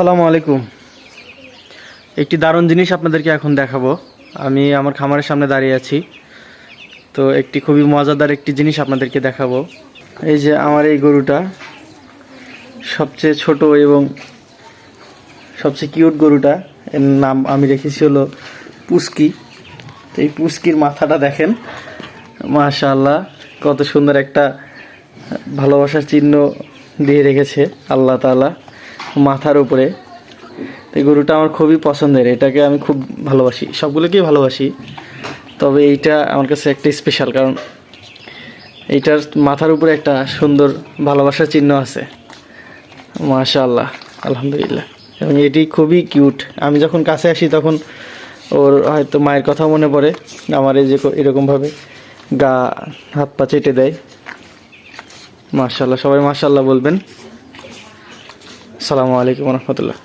আসসালামু আলাইকুম। একটি দারুণ জিনিস আপনাদেরকে এখন দেখাবো। আমি আমার খামারের সামনে দাঁড়িয়ে আছি, তো একটি খুবই মজাদার একটি জিনিস আপনাদেরকে দেখাবো। এই যে আমার এই গরুটা সবচেয়ে ছোট এবং সবচেয়ে কিউট গরুটা, এর নাম আমি রেখেছি হলো পুস্কি। তো এই পুস্কির মাথাটা দেখেন, মাশাআল্লাহ কত সুন্দর একটা ভালোবাসার চিহ্ন দিয়ে রেখেছে আল্লাহ তাআলা মাথার উপরে। এই গরুটা আমার খুবই পছন্দের, এটাকে আমি খুব ভালোবাসি, সবগুলোকেই ভালোবাসি, তবে এইটা আমার কাছে একটা স্পেশাল, কারণ এইটার মাথার উপরে একটা সুন্দর ভালোবাসার চিহ্ন আছে। মাশাআল্লাহ, আলহামদুলিল্লাহ। এবং এটি খুবই কিউট। আমি যখন কাছে আসি তখন ওর হয়তো মায়ের কথা মনে পড়ে, আমার এই যে এরকমভাবে গা হাত পা চেটে দেয়। মাশাআল্লাহ, সবাই মাশাআল্লাহ বলবেন। আসসালামু আলাইকুম ওয়া রাহমাতুল্লাহ।